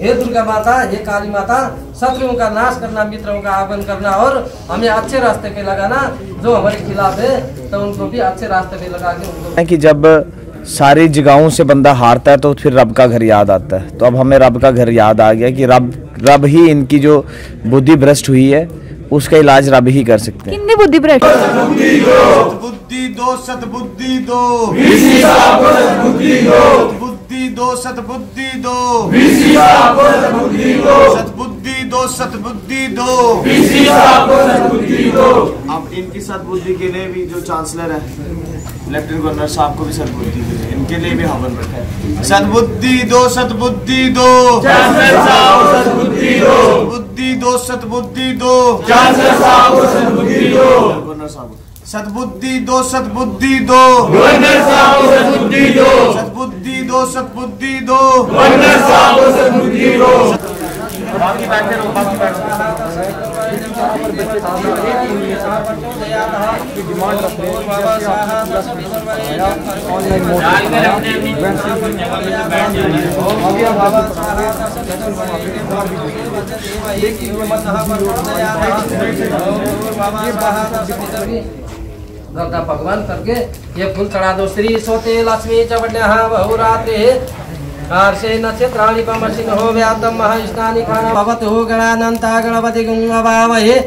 हे दुर्गा माता, हे काली माता, शत्रुओं का नाश करना, मित्रों का आगमन करना और हमें अच्छे रास्ते पे लगाना। जो हमारे खिलाफ है तो उनको भी अच्छे रास्ते पे लगा के उनको कि जब सारी जगहों से बंदा हारता है तो फिर रब का घर याद आता है। तो अब हमें रब का घर याद आ गया कि रब ही इनकी जो बुद्धि भ्रष्ट हुई है उसका इलाज रब ही कर सकते हैं। कितनी बुद्धि भ्रष्ट? बुद्धि दो सतबुद्धि दो, बुद्धि दो सतबुद्धि दो, सतबुद्धि दो सतबुद्धि दो। अब इनकी सतबुद्धि के लिए भी जो चांसलर है लेफ्टिनेंट गवर्नर साहब को भी सतबुद्धि मिले, इनके लिए भी हवन रखा है। सतबुद्धि दो सतबुद्धि दो, सतबुद्धि दो सतबुद्धि दो, गवर्नर साहब सतबुद्धि दो सतबुद्धि दो, सतबुद्धि दो सतबुद्धि दो, बाकी बैठे रहो, बाकी बैठो। डिमांड रखते हैं गंगा भगवान करके ये फूल चढ़ा दो। श्री सोते लक्ष्मी चवड्या बहुरात्रि कार्षे नक्षत्राणि पमसिन हो व्यातम महास्नानि खाना भवत हो गणानंता गणपति गुंगवामहे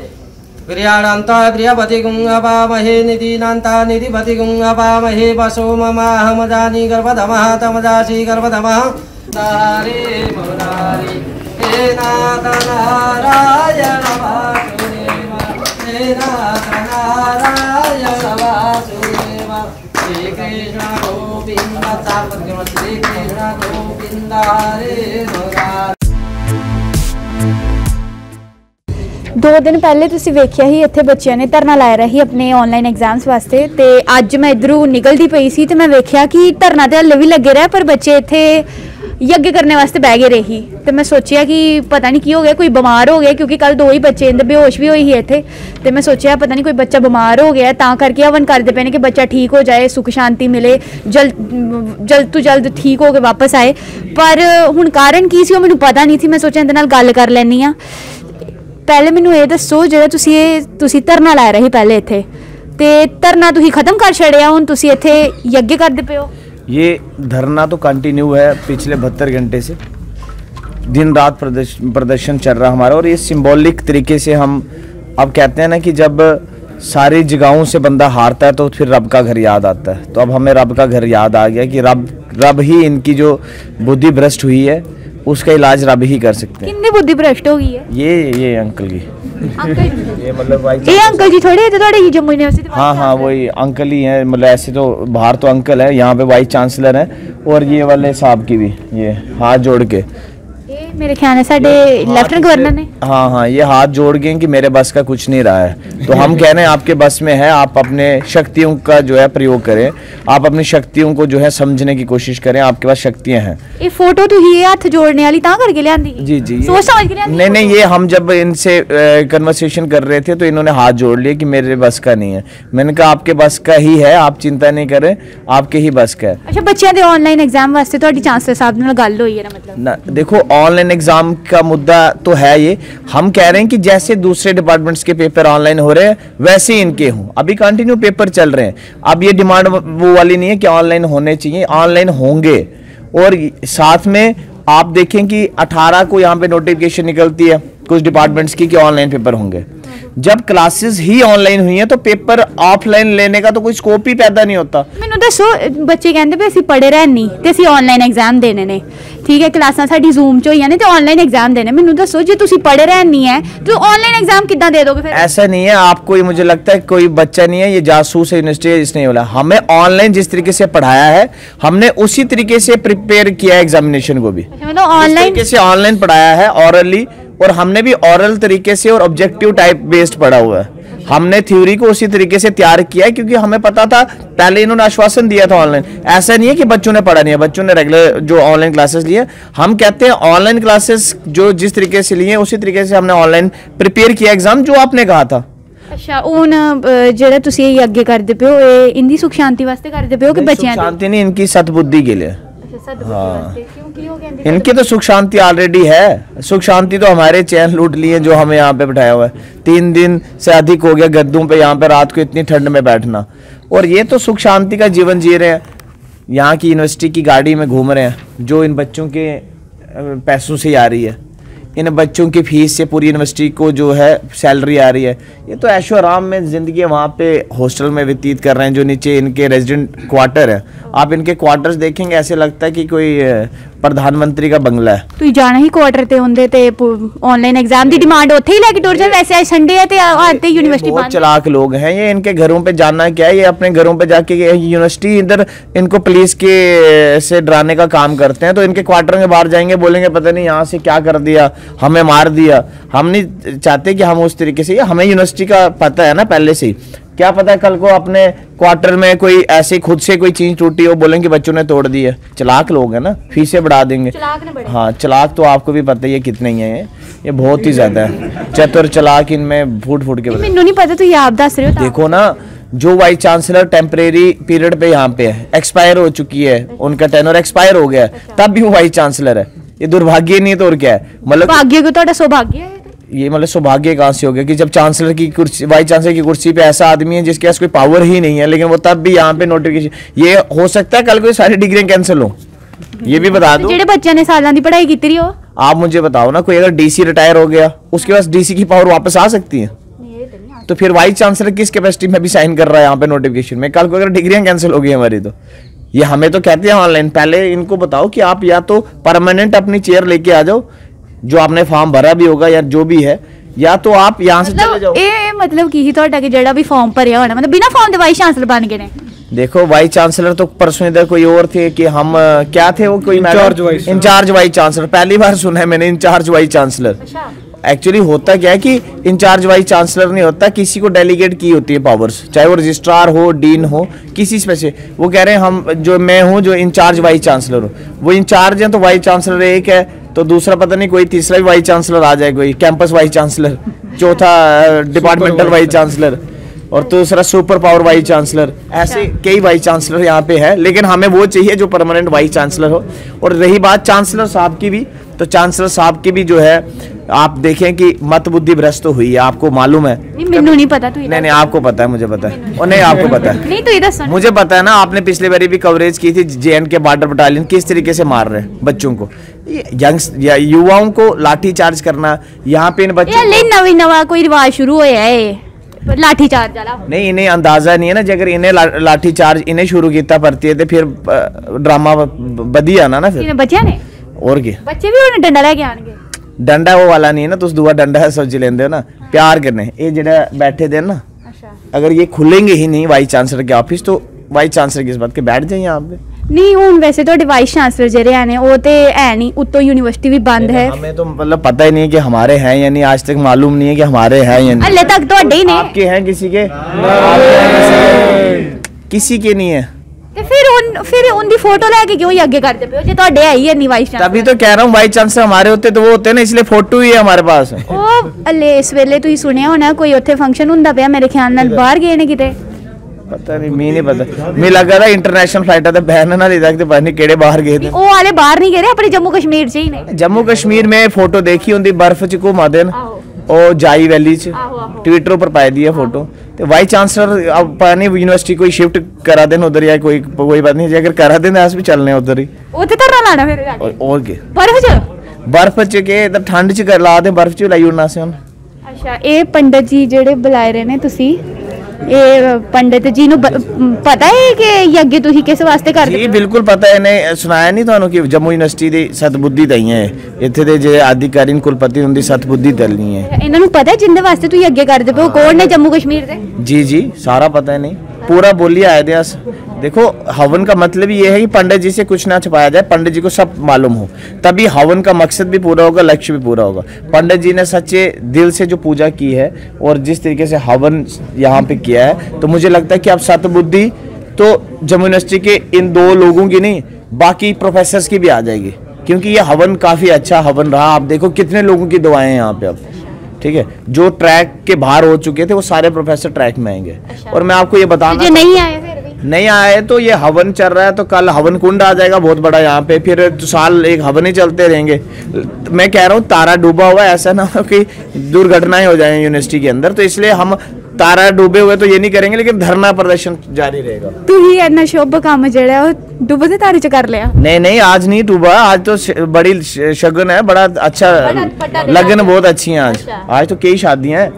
प्रियाणंता प्रियपति गुंगवामहे निधिनांता निधिपति गुंगवामहे वसो ममाहमदानि गर्भधमः तमदासी गर्भधमः नारे मुरारी हे नाथ नारायण वासुदेव, हे नाथ नारायण वासुदेव, श्री कृष्ण गोविंद श्री कृष्ण गोविंद हरे मुरारी। 2 दिन पहले तुसी वेखिया ही इत्थे बच्चियां ने धरना लाया रही अपने ऑनलाइन एग्जाम्स वास्ते ते अज मैं इधरों निकलती पई सी ते मैं वेखिया कि धरना ते हल्ले भी लगे रहा पर बच्चे इत्थे यज्ञ करने वास्ते बह गए रही। तो मैं सोचिया कि पता नहीं की हो गया, कोई बीमार हो गया क्योंकि कल 2 ही बच्चे इंदे बेहोश भी हुई ही इत्थे। तो मैं सोचिया पता नहीं कोई बच्चा बीमार हो गया तां करके हवन करते पे ने कि बच्चा ठीक हो जाए, सुख शांति मिले, जल्द तो जल्द ठीक हो के वापस आए। पर हुण कारण की सी ओह मैनूं पता नहीं थी। मैं सोचिया इहदे नाल गल कर लैनी आ। पहले मैनूं ये दसो जेड़ा तुसी धरना लाया रही पहले इत्थे ते धरना तुसीं खत्म कर छड़िया, हुण तुसीं इत्थे यज्ञ करदे पे हो? ये धरना तो कंटिन्यू है पिछले 72 घंटे से, दिन रात प्रदर्शन चल रहा हमारा। और ये सिंबॉलिक तरीके से हम अब कहते हैं ना कि जब सारी जगहों से बंदा हारता है तो फिर रब का घर याद आता है। तो अब हमें रब का घर याद आ गया कि रब ही इनकी जो बुद्धि भ्रष्ट हुई है उसका इलाज रब ही कर सकते हैं। कितनी बुद्धि भ्रष्ट हो गई है? ये अंकल की ये मतलब ये अंकल जी थोड़े थे थोड़े ही जम्मू यूनिवर्सिटी? हाँ वही अंकल ही हैं। मतलब ऐसे तो बाहर तो अंकल है, यहाँ पे वाइस चांसलर हैं। और ये वाले साहब की भी ये हाथ जोड़ के मेरे ख्याल से लेफ्टिनेंट गवर्नर ने हाँ ये हाथ जोड़ गए कि मेरे बस का कुछ नहीं रहा है। तो हम कह रहे हैं आपके बस में है, आप अपने शक्तियों का जो है प्रयोग करें, आप अपनी शक्तियों को जो है समझने की कोशिश करें, आपके पास शक्तियां हैं। ये फोटो तो ही हाथ जोड़ने वाली ता करके ले आंदी? जी सोच समझ के ले आंदी? नहीं ये हम जब इनसे कन्वर्सेशन कर रहे थे तो इन्होंने हाथ जोड़ लिए कि मेरे बस का नहीं है। मैंने कहा आपके बस का ही है, आप चिंता नहीं करें, आपके ही बस का है। अच्छा बच्चों के ऑनलाइन एग्जाम वास्ते तो चांसलर साहब ने गल हुई है ना? मतलब ना देखो ऑनलाइन एग्जाम का मुद्दा तो है ये, हम कह रहे हैं कि जैसे दूसरे डिपार्टमेंट्स के पेपर ऑनलाइन हो रहे हैं वैसे ही इनके हों। अभी कंटिन्यू पेपर चल रहे हैं। अब ये डिमांड वो वाली नहीं है कि ऑनलाइन होने चाहिए, ऑनलाइन होंगे। और साथ में आप देखें कि 18 को यहाँ पे नोटिफिकेशन निकलती है कुछ डिपार्टमेंट्स की कि ऑनलाइन पेपर होंगे। जब क्लासेस ही ऑनलाइन हुई हैं तो पेपर ऑफलाइन लेने का तो कोई स्कोप ही पैदा नहीं होता। मैनू दसो बच्चे कहते भी असीं पढ़े रहनी ते असीं ऑनलाइन एग्जाम देने ने, ठीक है क्लासां साडी जूम च होईयां ने ते ऑनलाइन एग्जाम देने। मैनू दसो जे तुसीं पढ़े रहनी है तो ऑनलाइन एग्जाम किद्दां दे दोगे फिर? ऐसा नहीं है, आपको मुझे लगता है कोई बच्चा नहीं है ये जासूस है यूनिवर्सिटी है इसने बोला। हमें ऑनलाइन जिस तरीके से पढ़ाया है हमने उसी तरीके से प्रिपेयर किया एग्जामिनेशन को भी। मतलब ऑनलाइन से ऑनलाइन पढ़ाया है ऑरली, और हमने भी ऑरल तरीके से और ऑब्जेक्टिव टाइप बेस्ड पढ़ा हुआ है। हमने थ्योरी को उसी तरीके से तैयार किया है क्योंकि हमें पता था, पहले इन्होंने आश्वासन दिया था ऑनलाइन। ऐसा नहीं है कि बच्चों ने पढ़ा नहीं है, बच्चों ने रेगुलर जो ऑनलाइन क्लासेस लिए। हम कहते हैं ऑनलाइन क्लासेस जो जिस तरीके से लिए उसी तरीके से हमने ऑनलाइन प्रिपेयर किया एग्जाम जो आपने कहा था। अच्छा हुन जेड़ा तुसी यज्ञ करदे पियो ए इंदी सुख शांति वास्ते करदे पियो कि बच्चियां दी? शांति नहीं, इनकी सतबुद्धि के लिए। हाँ, इनकी तो सुख शांति ऑलरेडी है। सुख शांति तो हमारे चैन लूट लिए जो हमें यहाँ पे बैठाया हुआ है। 3 दिन से अधिक हो गया गद्दों पे यहाँ पे रात को इतनी ठंड में बैठना, और ये तो सुख शांति का जीवन जी रहे हैं। यहाँ की यूनिवर्सिटी की गाड़ी में घूम रहे हैं, जो इन बच्चों के पैसों से आ रही है। इन बच्चों की फीस से पूरी यूनिवर्सिटी को जो है सैलरी आ रही है। ये तो ऐशो आराम में ज़िंदगी वहाँ पे हॉस्टल में व्यतीत कर रहे हैं। जो नीचे इनके रेजिडेंट क्वार्टर है, आप इनके क्वार्टर्स देखेंगे ऐसे लगता है कि कोई प्रधानमंत्री का बंगला है। ਤੁਸੀਂ ਜਾਣਾ ਹੀ ਕੁਆਟਰ ਤੇ ਹੁੰਦੇ ਤੇ ਆਨਲਾइन एग्जाम ਦੀ डिमांड ਉੱਥੇ ही लेके टूर जाए। वैसे आज संडे है ਤੇ आते यूनिवर्सिटी बहुत चलाक लोग हैं ये। इनके घरों पे जाना क्या है, ये अपने घरों पे जाके यूनिवर्सिटी इधर इनको पुलिस के से डराने का काम करते हैं। तो इनके क्वार्टर के बाहर जाएंगे, बोलेंगे पता नहीं यहाँ से क्या कर दिया, हमें मार दिया। हम नहीं चाहते कि हम उस तरीके से, हमें यूनिवर्सिटी का पता है ना पहले से ही। क्या पता है कल को अपने क्वार्टर में कोई ऐसे खुद से कोई चीज टूटी हो, बोलेंगे बच्चों ने तोड़ दी है। चलाक लोग हैं ना, फीसें बढ़ा देंगे। हाँ, चलाक तो आपको भी पता ही है कितने ही हैं ये बहुत ही ज्यादा है। चतुर चलाक इनमें फूट फूट के ਮੈਨੂੰ नहीं पता, तो आप दस रहे हो। देखो ना, जो वाइस चांसलर टेम्परेरी पीरियड पे यहाँ पे है, एक्सपायर हो चुकी है, उनका टेनर एक्सपायर हो गया है, तब भी वो वाइस चांसलर है। ये दुर्भाग्य नहीं तो और क्या है, मतलब भाग्य को तो सौभाग्य है। ये मतलब सौभाग्य कहाँ से हो गया कि जब चांसलर की कुर्सी, वाइस चांसलर की कुर्सी पे ऐसा आदमी है जिसके पास कोई पावर ही नहीं है, लेकिन वो तब भी यहाँ पे नोटिफिकेशन। ये हो सकता है कल कोई सारी डिग्रियां कैंसिल हो, ये भी बता दो। जेडे बच्चे ने सालों की पढ़ाई की रही हो, आप मुझे बताओ ना, कोई अगर डीसी रिटायर हो गया, उसके पास डीसी की पावर वापस आ सकती है? तो फिर वाइस चांसलर किस कैपेसिटी में भी साइन कर रहा है यहाँ पे नोटिफिकेशन में? कल को अगर डिग्रियां कैंसिल हो गई हमारी, तो ये हमें तो कहते हैं ऑनलाइन। पहले इनको बताओ कि आप या तो परमानेंट अपनी चेयर लेके आ जाओ, जो आपने फॉर्म भरा भी होगा या जो भी है, या तो आप यहाँ से चले जाओ। मतलब की ਤੁਹਾਡਾ कि जेड़ा भी फॉर्म भरिया होना, मतलब बिना फॉर्म दे वाइस चांसलर बन गए ने। देखो वाइस चांसलर तो परसों इधर कोई और थे कि हम क्या थे वो, कोई इंचार्ज वाइस चांसलर। पहली बार सुना है मैंने इंचार्ज वाइस चांसलर। एक्चुअली होता क्या है कि इंचार्ज वाइस चांसलर नहीं होता, किसी को डेलीगेट की होती है पावर्स, चाहे वो रजिस्ट्रार हो, डीन हो, किसी से। वो कह रहे हैं हम जो मैं हूँ जो इंचार्ज वाइस चांसलर हूँ, वो इंचार्ज है तो वाइस चांसलर एक है, तो दूसरा पता नहीं कोई तीसरा भी वाइस चांसलर आ जाए, कोई कैंपस वाइस चांसलर, चौथा डिपार्टमेंटल वाइस चांसलर, और दूसरा सुपर पावर वाइस चांसलर। ऐसे कई वाइस चांसलर यहाँ पे है, लेकिन हमें वो चाहिए जो परमानेंट वाइस चांसलर हो। और रही बात चांसलर साहब की भी, तो चांसलर साहब की भी जो है आप देखें कि मत बुद्धि भ्रष्ट तो हुई है, आपको मालूम है? मैंने नहीं पता। तो नहीं आपको पता है, मुझे पता है। और नहीं आपको पता है? नहीं तो इधर मुझे पता है ना, आपने पिछले बारी भी कवरेज की थी जेएन के बॉर्डर बटालियन किस तरीके से मार रहे हैं बच्चों को, यंग्स या युवाओं को लाठी चार्ज करना। यहाँ पे इन बच्चों नवी नवा कोई रिवाज शुरू होया है लाठी चार्ज वाला। नहीं, इन्हें अंदाजा नहीं है ना, अगर इन्हें लाठी चार्ज इन्हें शुरू किया भर्ती है तो फिर ड्रामा बदी आना ना फिर बच्चे ने। और क्या बच्चे भी उन्हें डंडा लेके आएंगे? डंडा वो वाला नहीं है ना, तुम दुआ डंडा है सोच लेंदे हो ना, प्यार करने। ये जेड़ा बैठे थे ना, अगर ये खुलेंगे ही नहीं वाइस चांसलर के ऑफिस, तो वाइस चांसलर किस बात के बैठ जाए यहाँ पे? नहीं हुन वैसे तो वाइस चांसलर जेरे हैं वो तो है नहीं, उत्तो यूनिवर्सिटी भी बंद है। हमें तो मतलब पता ही नहीं है कि हमारे हैं या नहीं, आज तक मालूम नहीं है कि हमारे हैं या नहीं। हल्ले तक तो ही नहीं। आपके हैं किसी के? किसी के नहीं है। तो फिर उनकी फोटो लेके क्यों आगे करते पे हो, जे ਤੁਹਾਡੇ है ही नहीं वाइस चांसलर? तभी तो कह रहा हूँ वाइस चांसलर हमारे होते तो वो होते ना, इसलिए फोटो ही है हमारे पास। ओ अले इस वेले ਤੁਸੀਂ सुनिया होना कोई ਉੱਥੇ फंक्शन ਹੁੰਦਾ ਪਿਆ, ਮੇਰੇ ਖਿਆਲ ਨਾਲ ਬਾਹਰ ਗਏ ਨੇ ਕਿਤੇ। पता नहीं, मैं नहीं पता। मैं लगा था इंटरनेशनल फ्लाइट था बहन ना ले जाके पता नहीं केड़े बाहर गए थे। ओ वाले बाहर नहीं गए, अपने जम्मू कश्मीर से ही ने। जम्मू कश्मीर में फोटो देखी होंदी बर्फ च घुमा देन, ओ जाई वैली च ट्विटर ऊपर पाई दी है फोटो। तो वाइस चांसलर अब पता नहीं यूनिवर्सिटी कोई शिफ्ट करा देन उधर, या कोई बात नहीं, अगर करा देन अस भी चलने उधर ही। ओथे धरना लाना फिर जाके और के बर्फ च के इधर ठंड च कर ला दे, बर्फ च लाई उड़ना से। अच्छा, ये पंडित जी जेडे बुलाए रहे ने तुसी, ये पंडित जी नु पता है कि यज्ञ तुसी किस वास्ते करदे? जी बिल्कुल पता है। इन्हें सुनाया नहीं ਤੁਹਾਨੂੰ कि जम्मू यूनिवर्सिटी दी सतबुद्धि दई है, ਇੱਥੇ ਦੇ ਜੇ ਅਧਿਕਾਰੀ ਕੁਲਪਤੀ ਹੁੰਦੀ ਸਤਬੁद्धि ਦਲਨੀ है। ਇਹਨਾਂ ਨੂੰ ਪਤਾ ਜਿੰਦੇ ਵਾਸਤੇ ਤੂੰ ਯज्ञ ਕਰਦੇ ਪਏ ਹੋ ਕੌਣ ਨੇ ਜੰਮੂ कश्मीर ਦੇ? जी सारा पता है, नहीं पूरा बोलिए आए थे। देखो हवन का मतलब ये है कि पंडित जी से कुछ ना छुपाया जाए, पंडित जी को सब मालूम हो, तभी हवन का मकसद भी पूरा होगा, लक्ष्य भी पूरा होगा। पंडित जी ने सच्चे दिल से जो पूजा की है और जिस तरीके से हवन यहाँ पे किया है, तो मुझे लगता है कि अब सतबुद्धि तो जम्मू यूनिवर्सिटी के इन 2 लोगों की नहीं, बाकी प्रोफेसर्स की भी आ जाएगी, क्योंकि ये हवन काफी अच्छा हवन रहा। आप देखो कितने लोगों की दुआएं यहाँ पे अब, ठीक है, जो ट्रैक के बाहर हो चुके थे वो सारे प्रोफेसर ट्रैक में आएंगे। और मैं आपको ये बताना नहीं आए फिर भी नहीं आए तो ये हवन चल रहा है, तो कल हवन कुंड आ जाएगा बहुत बड़ा यहाँ पे, फिर तो साल एक हवन ही चलते रहेंगे। मैं कह रहा हूँ तारा डूबा हुआ है, ऐसा ना हो कि दुर्घटनाएं हो जाए यूनिवर्सिटी के अंदर, तो इसलिए हम तारा डूबे हुए तो ये नहीं करेंगे, लेकिन धरना प्रदर्शन जारी रहेगा। तू ही इतना शुभ काम ਜਿਹੜਾ ਉਹ ਡੁੱਬਦੇ ਤਾਰੇ ਚ ਕਰ ਲਿਆ। नहीं आज नहीं डूबा, आज तो बड़ी शगन है, बड़ा अच्छा लगन बहुत अच्छी है आज। आज तो कई शादियां हैं,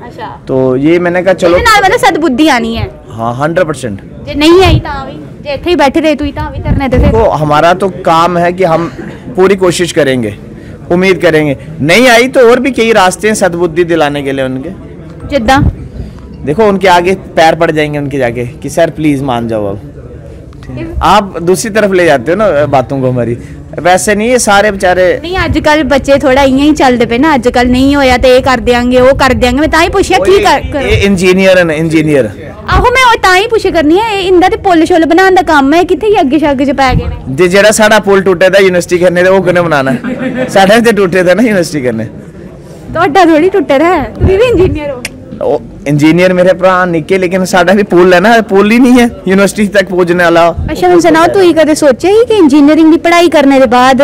तो ये मैंने कहा चलो ਨਾਲ मतलब सद्बुद्धि आनी है। हाँ 100%। ਜੇ ਨਹੀਂ ਆਈ ਤਾਂ ਵੀ ਜੇ ਇੱਥੇ ਹੀ ਬੈਠੇ ਰਹੇ ਤੂੰ ਤਾਂ ਵੀ ਧਰਨੇ ਤੇ ਫਿਰ तो हमारा तो काम है कि हम पूरी कोशिश करेंगे, उम्मीद करेंगे। नहीं आई तो और भी कई रास्ते हैं सद्बुद्धि दिलाने के लिए उनके। ਜਿੱਦਾਂ देखो उनके आगे पैर पड़ जाएंगे उनके जाके कि सर प्लीज मान जाओ। अब आप दूसरी तरफ ले जाते हो ना बातों को हमारी, वैसे नहीं ये सारे बेचारे। ਨਹੀਂ ਅੱਜ ਕੱਲ ਬੱਚੇ ਥੋੜਾ ਇਆਂ ਹੀ ਚੱਲਦੇ ਪਏ ਨਾ, ਅੱਜ ਕੱਲ ਨਹੀਂ ਹੋਇਆ ਤੇ ਇਹ ਕਰ ਦਿਆਂਗੇ ਉਹ ਕਰ ਦਿਆਂਗੇ। ਮੈਂ ਤਾਂ ਹੀ ਪੁੱਛਿਆ ਕੀ ਕਰ ये इंजीनियर है ना, इंजीनियर। ਆਹੋ ਮੈਂ ਉਹ ਤਾਂ ਹੀ ਪੁੱਛ ਕਰਨੀ ਹੈ ਇੰਦਾ ਤੇ ਪੁੱਲ ਛੁੱਲ ਬਣਾਉਣ ਦਾ ਕੰਮ ਹੈ, ਕਿੱਥੇ ਹੀ ਅੱਗੇ ਛੱਗ ਚ ਪੈ ਗਏ ਨੇ। जे जेड़ा साडा पुल टूटे दा यूनिवर्सिटी करने ते वो किने बनाना है? साडे ते टूटे दा ना यूनिवर्सिटी करने। ਤੁਹਾਡਾ ਥੋੜੀ ਟੁੱਟੇ ਰਿਹਾ, ਤੁਸੀਂ ਵੀ ਇੰਜੀਨੀਅਰ ਹੋ। ओ इंजीनियर मेरे भरा निके, लेकिन साडा भी पुल है ना, पुल ही नहीं है यूनिवर्सिटी तक पहुंचने वाला। ਅੱਛਾ ਹੁਣ ਸੁਣਾਓ, ਤੁਸੀਂ ਕਦੇ ਸੋਚਿਆ ਸੀ ਕਿ ਇੰਜੀਨੀਅਰਿੰਗ ਦੀ ਪੜ੍ਹਾਈ ਕਰਨ ਦੇ ਬਾਅਦ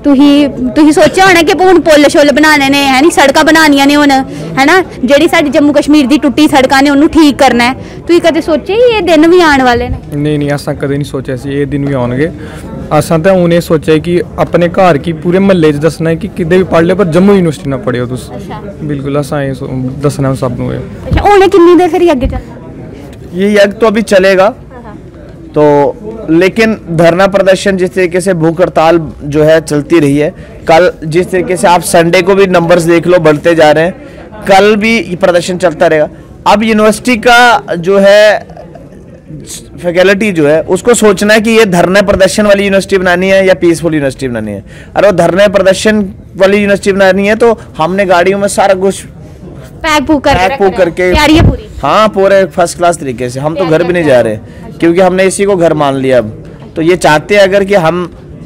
ਤੁਸੀਂ ਸੋਚਿਆ ਹੋਣਾ ਕਿ ਹੁਣ ਪੁੱਲ ਛੁੱਲ ਬਣਾਉਣੇ ਨੇ, ਹੈ ਨਹੀਂ ਸੜਕਾਂ ਬਣਾਉਣੀਆਂ ਨੇ ਹੁਣ, ਹੈ ਨਾ ਜਿਹੜੀ ਸਾਡੀ ਜੰਮੂ ਕਸ਼ਮੀਰ ਦੀ ਟੁੱਟੀ ਸੜਕਾਂ ਨੇ ਉਹਨੂੰ ਠੀਕ ਕਰਨਾ ਹੈ। ਤੁਸੀਂ ਕਦੇ ਸੋਚਿਆ ਸੀ ਇਹ ਦਿਨ ਵੀ ਆਉਣ ਵਾਲੇ ਨੇ? ਨਹੀਂ ਅਸਾਂ ਕਦੇ ਨਹੀਂ ਸੋਚਿਆ ਸੀ ਇਹ ਦਿਨ ਵੀ ਆਉਣਗੇ। ਅਸਾਂ ਤਾਂ ਹੁਣ ਇਹ ਸੋਚਿਆ ਕਿ ਆਪਣੇ ਘਰ ਕੀ ਪੂਰੇ ਮਹੱਲੇ 'ਚ ਦੱਸਣਾ ਹੈ ਕਿ ਕਿਤੇ ਵੀ ਪੜ੍ਹ ਲਿਓ ਪਰ ਜੰਮੂ ਯੂਨੀਵਰਸਿਟੀ ਨਾ ਪੜ੍ਹਿਓ ਤੁਸੀਂ। ਬਿਲਕੁਲ ਅਸਾਂ ਇਹ ਦੱਸਣਾ ਸਭ ਨੂੰ। ਅੱਛਾ ਹੁਣ ਕਿੰਨੀ ਦੇਰ ਫਿਰ ਅੱਗੇ ਚੱਲਣਾ? ये यज्ञ तो अभी चलेगा, तो लेकिन धरना प्रदर्शन जिस तरीके से भूख हड़ताल जो है चलती रही है, कल जिस तरीके से आप संडे को भी नंबर्स देख लो बढ़ते जा रहे हैं, कल भी ये प्रदर्शन चलता रहेगा। अब यूनिवर्सिटी का जो है फैकल्टी जो है उसको सोचना है कि ये धरना प्रदर्शन वाली यूनिवर्सिटी बनानी है या पीसफुल यूनिवर्सिटी बनानी है। अगर वो धरना प्रदर्शन वाली यूनिवर्सिटी बनानी है तो हमने गाड़ियों में सारा कुछ पैक पूक करके तैयारी है पूरी। हाँ पूरे फर्स्ट क्लास तरीके से। हम तो घर भी नहीं जा रहे क्योंकि हमने इसी को घर मान लिया। अब तो ये चाहते हैं अगर कि हम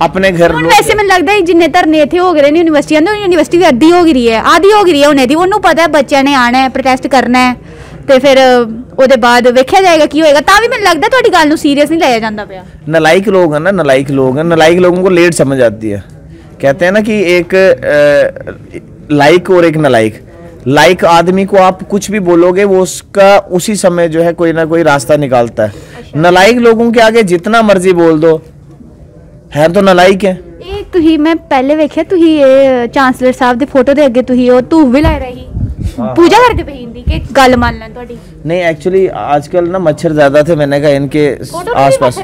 अपने घर ਹੁਣ ਵੈਸੇ ਮੈਨੂੰ ਲੱਗਦਾ ਹੈ ਜਿੰਨੇ ਧਰਨੇ ਇੱਥੇ ਹੋ ਗਏ ਨੇ ਯੂਨੀਵਰਸਿਟੀਆਂ ਦੇ, ਯੂਨੀਵਰਸਿਟੀ ਵੀ ਅੱਧੀ ਹੋ ਗਈ ਹੈ, ਆਧੀ ਹੋ ਗਈ ਹੈ ਉਹਨੇ ਦੀ। ਉਹਨੂੰ ਪਤਾ ਹੈ ਬੱਚਿਆਂ ਨੇ ਆਣਾ ਹੈ, ਪ੍ਰੋਟੈਸਟ ਕਰਨਾ ਹੈ, ਤੇ ਫਿਰ ਉਹਦੇ ਬਾਅਦ ਵੇਖਿਆ ਜਾਏਗਾ ਕੀ ਹੋਏਗਾ। ਤਾਂ ਵੀ ਮੈਨੂੰ ਲੱਗਦਾ ਤੁਹਾਡੀ ਗੱਲ ਨੂੰ ਸੀਰੀਅਸ नहीं लिया ਜਾਂਦਾ ਪਿਆ। नालायक लोग हैं ना, नालायक लोग हैं, नालायक लोगों को लेट समझ आती है। कहते हैं ना कि एक लाइक और एक नालायक। लाइक आदमी को आप कुछ भी बोलोगे वो उसका उसी समय जो है कोई ना कोई रास्ता निकालता है। नालायक लोगों के आगे जितना मर्जी बोल दो है तो नालायक है। ਇਹ ਤੁਸੀਂ ਮੈਂ ਪਹਿਲੇ ਵੇਖਿਆ ਤੁਸੀਂ ਇਹ ਚਾਂਸਲਰ ਸਾਹਿਬ ਦੇ ਫੋਟੋ ਦੇ ਅੱਗੇ ਤੁਸੀਂ ਉਹ ਧੂਫ ਵੀ ਲਾਏ ਰਹੀ पूजा करते पे हिंदी के गल मान लें ਤੁਹਾਡੀ। नहीं एक्चुअली आजकल ना मच्छर ज्यादा थे, मैंने कहा इनके आसपास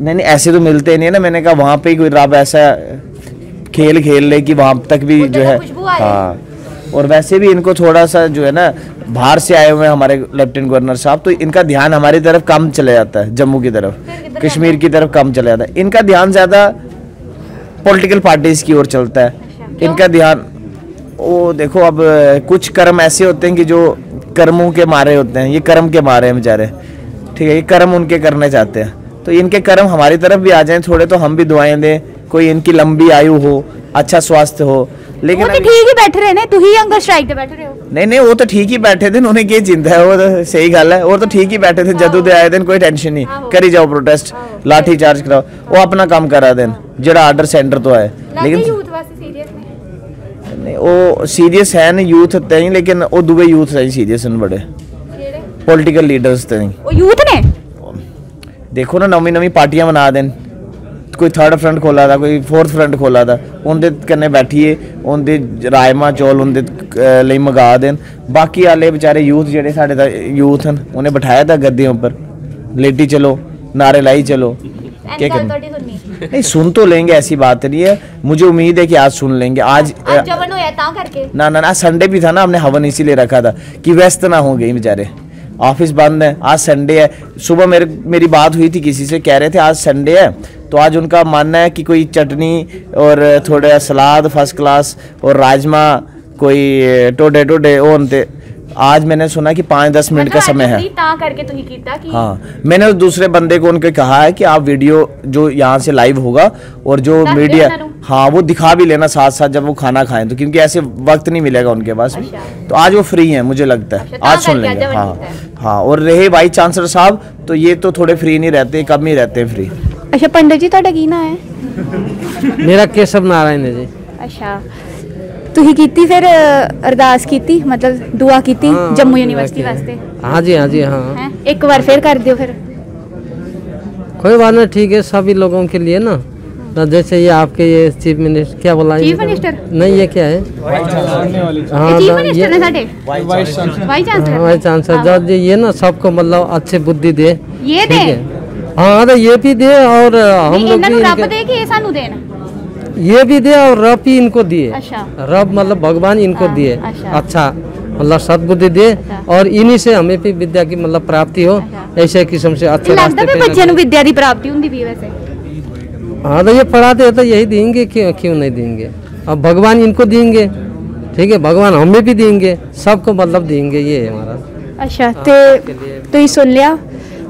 नहीं ऐसे तो मिलते नहीं है ना, मैंने कहा वहाँ पे कोई रब ऐसा खेल ले कि वहाँ तक भी जो है। हाँ और वैसे भी इनको थोड़ा सा जो है ना बाहर से आए हुए हैं हमारे लेफ्टिनेंट गवर्नर साहब, तो इनका ध्यान हमारी तरफ कम चले जाता है, जम्मू की तरफ कश्मीर की तरफ कम चले जाता है। इनका ध्यान ज्यादा पॉलिटिकल पार्टीज की ओर चलता है। इनका ध्यान वो देखो अब कुछ कर्म ऐसे होते हैं कि जो कर्मों के मारे होते हैं, ये कर्म के मारे हैं बेचारे, ठीक है, ये कर्म उनके करने चाहते हैं, तो इनके कर्म हमारी तरफ भी आ जाएं थोड़े तो हम भी दुआएं दें, कोई इनकी लंबी आयु हो, अच्छा स्वास्थ्य हो। लेकिन ठीक ही बैठे रहे ने, तू ही अंगर स्ट्राइक पे बैठे रहे हो। नहीं वो तो ठीक ही बैठे थे, उन्हें क्या चिंता है, वो तो सही गल है, वो तो ठीक ही बैठे थे जदों दे आए थे, कोई टेंशन नहीं, करी जाओ प्रोटेस्ट, लाठी चार्ज कराओ, वो अपना काम करा देन जेड़ा आर्डर सेंटर तो आए। लेकिन यूथ वास्ते सीरियस नहीं वो सीरियस है नहीं यूथ नहीं, लेकिन वो दुबे यूथ नहीं सीरियस हैं बड़े पॉलिटिकल लीडर्स तो नहीं। वो यूथ ने देखो ना नवी पार्टियां बना देन, कोई थर्ड फ्रंट खोला था, कोई फोर्थ फ्रंट खोला था, उनके कन्ने बैठिए उनके राजमा चौल उनके लिए मंगा देन। बाकी आले बेचारे यूथ जेडे साढ़े यूथ हैं उन्हें बिठाया था गद्दियों पर, लेटी चलो नारे लाई चलो, क्या करना नहीं सुन तो लेंगे, ऐसी बात नहीं है, मुझे उम्मीद है कि आज सुन लेंगे। आज जवन होया ता करके ना संडे भी था ना, हमने हवन इसीलिए रखा था कि व्यस्त ना हो गई बेचारे, ऑफिस बंद है, आज संडे है। सुबह मेरी बात हुई थी किसी से, कह रहे थे आज संडे है, तो आज उनका मानना है कि कोई चटनी और थोड़ा सलाद फर्स्ट क्लास और राजमा कोई टोडे वो उनते आज मैंने सुना कि 5-10 मिनट का समय है। करके तुही कीता कि हाँ, मैंने दूसरे बंदे को उनके कहा है कि आप वीडियो जो यहाँ से लाइव होगा और जो मीडिया, हाँ वो दिखा भी लेना साथ साथ जब वो खाना खाएं, तो क्योंकि ऐसे वक्त नहीं मिलेगा उनके पास भी। तो आज वो फ्री हैं मुझे लगता है, आज सुन लेंगे। हाँ हाँ, और रहे वाइस चांसलर साहब तो ये तो थोड़े फ्री नहीं रहते, कम ही रहते हैं फ्री। अच्छा पंडित जी ਤੁਹਾਡਾ ਕੀ ਨਾਂ ਹੈ? मेरा केशव नारायण है जी। अच्छा ਤੁਸੀਂ ਕੀਤੀ ਫਿਰ ਅਰਦਾਸ ਕੀਤੀ, ਮਤਲਬ ਦੁਆ ਕੀਤੀ ਜੰਮੂ ਯੂਨੀਵਰਸਿਟੀ ਵਾਸਤੇ? हाँ जी हाँ जी हाँ। हैं एक बार फिर कर दियो फिर। कोई बात नहीं, ठीक है सभी लोगों के लिए ना, जैसे ये आपके ये चीफ मिनिस्टर क्या बोला, चीफ मिनिस्टर नहीं ये क्या है, हाँ चीफ मिनिस्टर ने साडे वाइस चांसलर चांसलर जो ये ना सबको मतलब अच्छी बुद्धि दे, ये दे, हाँ तो ये भी दे और हम लोग भी रब दे कि ये सानू देना, ये भी दे और रब ही इनको दिए। अच्छा रब मतलब भगवान इनको दिए, अच्छा। अच्छा मतलब सद्बुद्धि दे और इन्हीं से हमें भी विद्या की मतलब प्राप्ति हो, ऐसे किस्म से अच्छे लगता है बच्चे ਨੂੰ विद्या ਦੀ प्राप्ति ਹੁੰਦੀ ਵੀ वैसे। हाँ तो ये पढ़ाते हैं तो यही देंगे, क्यों नहीं देंगे, अब भगवान इनको देंगे, ठीक है भगवान हमें भी देंगे, सबको मतलब देंगे, ये है हमारा। अच्छा ਤੇ ਤੁਸੀਂ ਸੁਣ ਲਿਆ,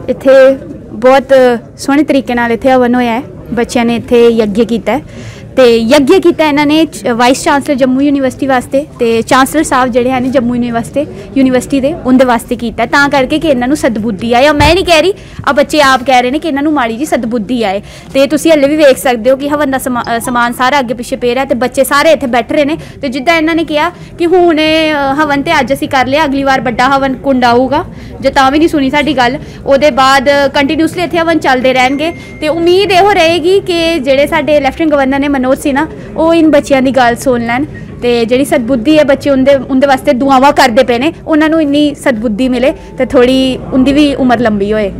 ਇੱਥੇ ਬਹੁਤ ਸੋਹਣੇ ਤਰੀਕੇ ਨਾਲ ਇੱਥੇ ਹਵਨ ਹੋਇਆ ਹੈ, ਬੱਚਿਆਂ ਨੇ ਇੱਥੇ ਯੱਗ ਕੀਤਾ ਹੈ ਤੇ ਯੱਗ ਕੀਤਾ ਇਹਨਾਂ ਨੇ ਵਾਈਸ ਚਾਂਸਲਰ ਜੰਮੂ ਯੂਨੀਵਰਸਿਟੀ ਵਾਸਤੇ ਤੇ ਚਾਂਸਲਰ ਸਾਹਿਬ ਜਿਹੜੇ ਹਨ ਜੰਮੂ ਯੂਨੀਵਰਸਿਟੀ ਦੇ ਉਹਦੇ ਵਾਸਤੇ ਕੀਤਾ, ਤਾਂ ਕਰਕੇ ਕਿ ਇਹਨਾਂ ਨੂੰ ਸਦਬੁੱਧੀ ਆਏ। ਮੈਂ ਨਹੀਂ ਕਹਿ ਰਹੀ, ਆ ਬੱਚੇ ਆਪ ਕਹਿ ਰਹੇ ਨੇ ਕਿ ਇਹਨਾਂ ਨੂੰ ਮਾੜੀ ਜੀ ਸਦਬੁੱਧੀ ਆਏ। ਤੇ ਤੁਸੀਂ ਹੱਲੇ ਵੀ ਵੇਖ ਸਕਦੇ ਹੋ ਕਿ ਹਵਨ ਦਾ ਸਮਾਨ ਸਾਰਾ ਅੱਗੇ ਪਿੱਛੇ ਪੈ ਰਿਹਾ ਤੇ ਬੱਚੇ ਸਾਰੇ ਇੱਥੇ ਬੈਠ ਰਹੇ ਨੇ। ਤੇ ਜਿੱਦਾਂ ਇਹਨਾਂ ਨੇ ਕਿਹਾ ਕਿ ਹੁਣ ਹਵਨ ਤੇ ਅੱਜ ਅਸੀਂ ਕਰ ਲਿਆ, ਅਗਲੀ ਵਾਰ ਵੱਡਾ ਹਵਨ ਕੁੰਡ ਆਊਗਾ, ਜੇ ਤਾਂ ਵੀ ਨਹੀਂ ਸੁਣੀ ਸਾਡੀ ਗੱਲ, ਉਹਦੇ ਬਾਅਦ ਕੰਟੀਨਿਊਸਲੀ ਇੱਥੇ ਹਵਨ ਚੱਲਦੇ ਰਹਿਣਗੇ। ਤੇ ਉਮੀਦ ਇਹੋ ਰਹੇਗੀ ਕਿ ਜਿਹੜੇ ਸਾਡੇ ਲੈਫਟੀਨੈਂਟ ਗਵਰਨਰ ਨੇ मनोज सिन्हा ਉਹ इन ਬੱਚਿਆਂ ਦੀ ਗੱਲ ਸੁਣ ਲੈਣ ਤੇ ਜਿਹੜੀ ਸਦਬੁੱਧੀ ਹੈ ਬੱਚੇ ਉਹਦੇ ਵਾਸਤੇ ਦੁਆਵਾਂ ਕਰਦੇ ਪਏ ਨੇ, ਉਹਨਾਂ ਨੂੰ ਇੰਨੀ ਸਦਬੁੱਧੀ ਮਿਲੇ ਤੇ ਥੋੜੀ ਉਹਦੀ ਵੀ ਉਮਰ ਲੰਬੀ ਹੋਏ।